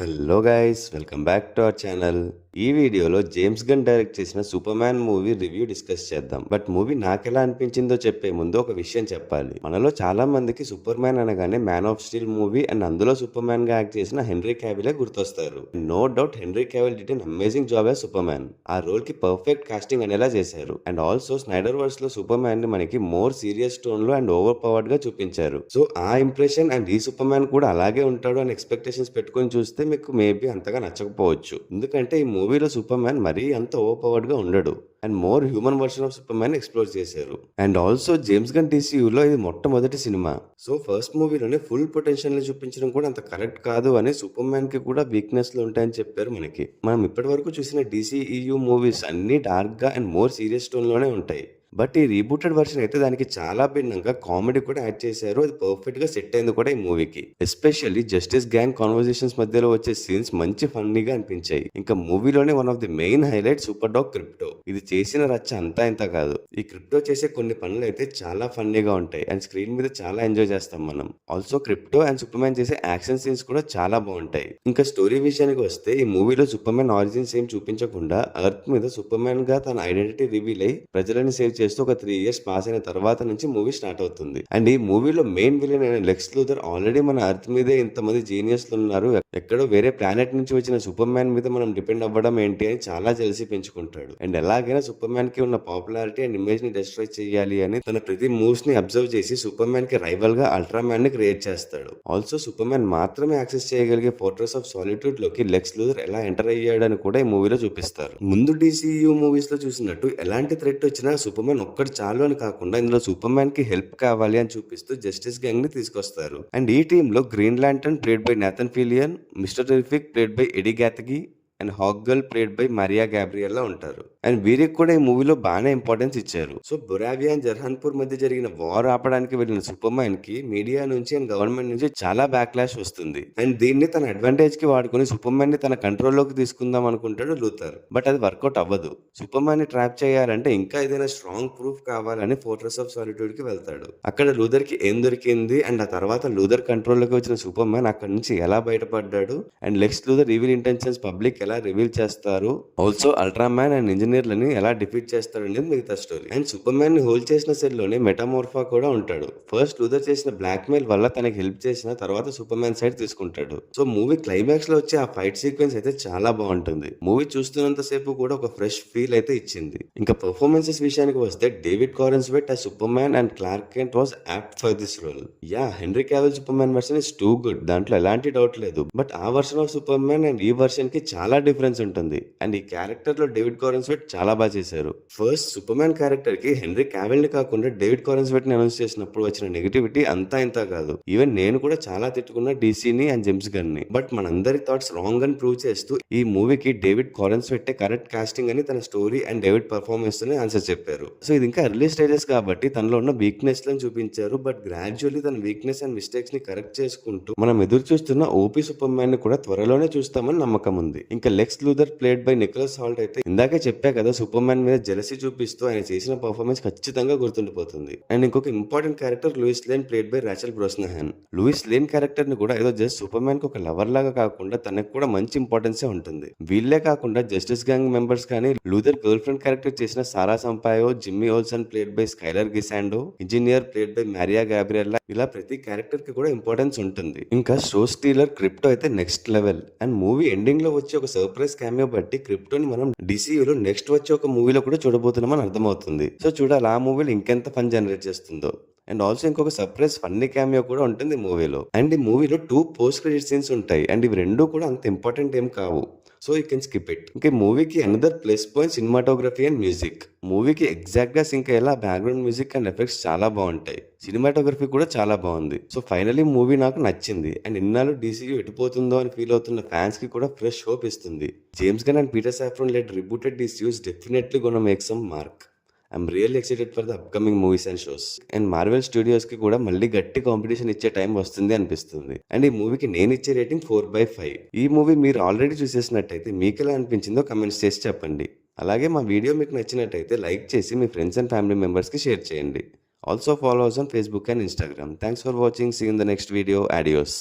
Hello guys, welcome back to our channel. ఈ వీడియోలో James gun direct చేసిన super man movie review discuss చేద్దాం. But movie నాకెలా అనిపించిందో చెప్పే ముందు ఒక విషయం చెప్పాలి. మనలో చాలా మందికి సూపర్ మ్యాన్ అనగానే man of steel movie and అందులో సూపర్ మ్యాన్ గా యాక్ట్ చేసిన హెన్రీ క్యావిలే గుర్తొస్తారు. No doubt Henry Cavill did an amazing job as Superman. ఆ రోల్ కి పర్ఫెక్ట్ కాస్టింగ్ అనేలా చేశారు. అండ్ ఆల్సో స్నైడర్ వర్స్ లో సూపర్ మ్యాన్ ని మనకి మోర్ సీరియస్ టోన్ లో అండ్ ఓవర్ పవర్డ్ గా చూపించారు. సో ఆ ఇంప్రెషన్ అండ్ ఈ సూపర్ మ్యాన్ కూడా అలాగే ఉంటాడు అని ఎక్స్పెక్టేషన్స్ పెట్టుకుని చూస్తే మీకు మేబీ అంతగా నచ్చకపోవచ్చు. ఎందుకంటే ఈ మూవీలో సూపర్ మ్యాన్ మరీ అంత ఓవర్పవర్డ్ గా ఉండడు and more human version of Superman explore చేశారు. అండ్ ఆల్సో జేమ్స్ గన్ టీసీయూలో ఇది మొట్టమొదటి సినిమా. సో ఫస్ట్ మూవీలోనే ఫుల్ పొటెన్షియల్ ని చూపించడం కూడా అంత కరెక్ట్ కాదు అని సూపర్ మ్యాన్ కి కూడా వీక్నెస్ లు ఉంటాయని చెప్పారు మనకి. మనం ఇప్పటి వరకు చూసిన డీసీఈయూ మూవీస్ అన్ని డార్క్ గా అండ్ మోర్ సీరియస్ టోన్ లోనే ఉంటాయి. బట్ ఈ రీబూటెడ్ వర్షన్ అయితే దానికి చాలా భిన్నంగా కామెడీ కూడా యాడ్ చేశారు. అది పర్ఫెక్ట్ గా సెట్ అయింది కూడా ఈ మూవీకి. ఎస్పెషల్లీ జస్టిస్ గ్యాంగ్ కాన్వర్సేషన్స్ మధ్యలో వచ్చే సీన్స్ మంచి ఫన్నీగా అనిపించాయి. ఇంకా మూవీలోనే one of the main highlight super dog Krypto. ఇది చేసిన రచ్చ అంతా ఇంత కాదు. ఈ క్రిప్టో చేసే కొన్ని పనులు అయితే చాలా ఫన్నీగా ఉంటాయి అండ్ స్క్రీన్ మీద చాలా ఎంజాయ్ చేస్తాం మనం. Also crypto and super man చేసే యాక్షన్ సీన్స్ కూడా చాలా బాగుంటాయి. ఇంకా స్టోరీ విషయానికి వస్తే ఈ మూవీలో సూపర్ మ్యాన్ ఆరిజిన్స్ ఏం చూపించకుండా ఎర్త్ మీద సూపర్ మ్యాన్ గా తన ఐడెంటిటీ రివీల్ అయి ప్రజలని సేవ్ చేస్తూ ఒక 3 years పాస్ అయిన తర్వాత నుంచి మూవీ స్టార్ట్ అవుతుంది. అండ్ ఈ మూవీలో మెయిన్ విలన్ అయిన లెక్స్ లూథర్ ఆల్రెడీ మన అర్త్ మీదే ఇంతమంది జీనియస్లు ఉన్నారు, ఎక్కడో వేరే ప్లానెట్ నుంచి వచ్చిన సూపర్ మ్యాన్ మీద మనం డిపెండ్ అవ్వడం ఏంటి అని చాలా జెలసీ పెంచుకుంటాడు. అండ్ ఎలాగైనా సూపర్ మ్యాన్ కి ఉన్న పాపులారిటీ అండ్ ఇమేజ్ ని డిస్ట్రాయ్ చేయాలి అని తన ప్రతి మూవ్స్ ని అబ్జర్వ్ చేసి సూపర్ మ్యాన్ కి రైవల్ గా అల్ట్రా మ్యాన్ ని క్రియేట్ చేస్తాడు. ఆల్సో సూపర్ మ్యాన్ మాత్రమే యాక్సెస్ చేయగలిగే ఫోర్ట్రెస్ ఆఫ్ సాలిట్యూడ్ లోకి లెక్స్ లూథర్ ఎలా ఎంటర్ అయ్యాడని కూడా ఈ మూవీలో చూపిస్తారు. ముందు డీసీయూ మూవీస్ లో చూసినట్టు ఎలాంటి థ్రెట్ వచ్చినా సూపర్ మ్యాన్ ఒక్కటి చాలు అని కాకుండా ఇందులో సూపర్ మ్యాన్ కి హెల్ప్ కావాలి అని చూపిస్తూ జస్టిస్ గ్యాంగ్ ని తీసుకొస్తారు. అండ్ ఈ టీమ్ లో Green Lantern played by Nathan Fillion, Mister Terrific played by Edi Gathegi and Hawkgirl played by Maria Gabriela ఉంటారు. అండ్ వీరికి కూడా ఈ మూవీలో బాగానే ఇంపార్టెన్స్ ఇచ్చారు. సో బొరావియా అండ్ జర్హాన్పూర్ మధ్య జరిగిన వార్ ఆపడానికి వెళ్ళిన సూపర్ మ్యాన్ కి మీడియా నుంచి అండ్ గవర్నమెంట్ నుంచి చాలా బ్యాక్లాష్ వస్తుంది. అండ్ దీన్ని తన అడ్వాంటేజ్ కి వాడుకుని సూపర్ మ్యాన్ ని తన కంట్రోల్లోకి తీసుకుందాం అనుకుంటాడు లూథర్. బట్ అది వర్కౌట్ అవ్వదు. సూపర్ మ్యాన్ ని ట్రాప్ చేయాలంటే ఇంకా ఏదైనా స్ట్రాంగ్ ప్రూఫ్ కావాలని ఫోర్ట్రెస్ ఆఫ్ సాలిట్యూడ్ కి వెళ్తాడు. అక్కడ లూథర్ కి ఏం దొరికింది అండ్ ఆ తర్వాత లూథర్ కంట్రోల్లోకి వచ్చిన సూపర్ మ్యాన్ అక్కడ నుంచి ఎలా బయటపడ్డాడు and Lex Luthor evil intentions public ఎలా రివీల్ చేస్తారు, ఆల్సో అల్ట్రా మ్యాన్ అండ్ ఇంజనీర్లని ఎలా డిఫీట్ చేస్తాడు అనేది మిగతా స్టోరీ. అండ్ సూపర్ మ్యాన్ ని హోల్డ్ చేసిన సెల్ లోనే మెటామోర్ఫా కూడా ఉంటాడు. ఫస్ట్ లూథర్ చేసిన బ్లాక్ మెయిల్ వల్ల తనకి హెల్ప్ చేసిన తర్వాత సూపర్ మ్యాన్ సైడ్ తీసుకుంటాడు. సో మూవీ క్లైమాక్స్ లో వచ్చే ఆ ఫైట్ సీక్వెన్స్ అయితే చాలా బాగుంటుంది. మూవీ చూస్తున్నంత సేపు కూడా ఒక ఫ్రెష్ ఫీల్ అయితే ఇచ్చింది. ఇంకా పర్ఫార్మెన్సెస్ విషయానికి వస్తే David Corenswet as Superman and Clark Kent was apt for this role. Yeah, Henry Cavill Superman version is too good, దాంట్లో ఎలాంటి డౌట్ లేదు. బట్ ఆ version of Superman and ఈ వర్షన్ కి చాలా difference ఉంటుంది. And ఈ character లో డేవిడ్ కారెన్స్వెట్ చాలా బాగా చేశారు. ఫస్ట్ సూపర్ మ్యాన్ క్యారెక్టర్ కి హెన్రీ క్యావిల్ ని కాకుండా డేవిడ్ కారెన్స్వెట్ ని అనౌన్స్ చేసినప్పుడు వచ్చిన నెగిటివిటీ అంతా ఇంత కాదు. ఈవెన్ నేను కూడా చాలా తిట్టుకున్న డీసీని అండ్ జేమ్స్ గన్ ని. బట్ మనందరి థాట్స్ రాంగ్ అని ప్రూవ్ చేస్తూ ఈ మూవీకి డేవిడ్ కారెన్స్వెట్ కరెక్ట్ కాస్టింగ్ అని తన స్టోరీ అండ్ డేవిడ్ పర్ఫార్మెన్స్ ని ఆన్సర్ చెప్పారు. సో ఇది ఇంకా ఎర్లీ స్టేజెస్ కాబట్టి తనలో ఉన్న వీక్నెస్ లను చూపించారు. బట్ గ్రాడ్యువల్లీ తన వీక్నెస్ అండ్ మిస్టేక్స్ ని కరెక్ట్ చేసుకుంటూ మనం ఎదురు చూస్తున్న ఓపీ సూపర్ మ్యాన్ ని కూడా త్వరలోనే చూస్తామని నమ్మకం ఉంది. ఇంకా Lex Luthor played by Nicholas Hoult అయితే ఇందాకే చెప్పా కదా, సూపర్ మ్యాన్ మీద జెలసీ చూపిస్తూ ఆయన చేసిన పర్ఫార్మెన్స్ ఖచ్చితంగా గుర్తుండిపోతుంది. అండ్ ఇంకొక important character Lois Lane played by Rachel Brosnahan. Lois Lane character ని కూడా ఏదో జస్ట్ సూపర్ మ్యాన్ కి ఒక లవర్ లాగా కాకుండా తనకు కూడా మంచి ఇంపార్టెన్స్ ఉంటుంది. వీళ్ళే కాకుండా జస్టిస్ గ్యాంగ్ మెంబర్స్ కానీ లూథర్ గర్ల్ ఫ్రెండ్ క్యారెక్టర్ చేసిన Sara Sampaio, Jimmy Olsen played by Skyler Gisondo, engineer played by Maria Gabriela, ఇలా ప్రతి క్యారెక్టర్ కి కూడా ఇంపార్టెన్స్ ఉంటుంది. ఇంకా షో స్టీలర్ క్రిప్టో అయితే next level. And movie ending లో వచ్చి ఒక సర్ప్రైజ్ క్యామియో బట్టి క్రిప్టోని మనం డీసీయూలో నెక్స్ట్ వచ్చే ఒక మూవీలో కూడా చూడబోతున్నామని అర్థమవుతుంది. సో చూడాలి ఆ మూవీలో ఇంకెంత ఫన్ జనరేట్ చేస్తుందో. అండ్ ఆల్సో ఇంకొక సర్ప్రైజ్ ఫన్నీ క్యామియో కూడా ఉంటుంది మూవీలో. అండ్ ఈ మూవీలో 2 పోస్ట్ క్రెడిట్ సీన్స్ ఉంటాయి. అండ్ ఇవి రెండు కూడా అంత ఇంపార్టెంట్ ఏం కావు, so you can skip it. ఇంకా మూవీకి another plus point cinematography and music. మూవీకి ఎగ్జాక్ట్ గా సింక్ అయ్యేలా బ్యాక్గ్రౌండ్ మ్యూజిక్ అండ్ ఎఫెక్ట్స్ చాలా బాగుంటాయి. సినిమాటోగ్రఫీ కూడా చాలా బాగుంది. సో ఫైనలీ మూవీ నాకు నచ్చింది. అండ్ ఇన్నాళ్ళు డీసీయూ ఎటుపోతుందో అని ఫీల్ అవుతున్న ఫ్యాన్స్ కి కూడా ఫ్రెష్ హోప్ ఇస్తుంది. James Gunn and Peter Safran led rebooted DCU is definitely gonna make some mark. I'm really excited for the upcoming movies and shows. And Marvel Studios కి కూడా మళ్ళీ గట్టి competition ఇచ్చే time వస్తుంది అనిపిస్తుంది. అండ్ ఈ మూవీకి నేను ఇచ్చే రేటింగ్ 4/5. ఈ మూవీ మీరు ఆల్రెడీ చూసేసినట్టయితే మీకు ఎలా అనిపించిందో కమెంట్స్ చేసి చెప్పండి. అలాగే మా వీడియో మీకు నచ్చినట్టయితే లైక్ చేసి మీ ఫ్రెండ్స్ అండ్ ఫ్యామిలీ మెంబర్స్ కి షేర్ చేయండి. Also follow us on Facebook and Instagram. Thanks for watching. See you in the next video. Adios.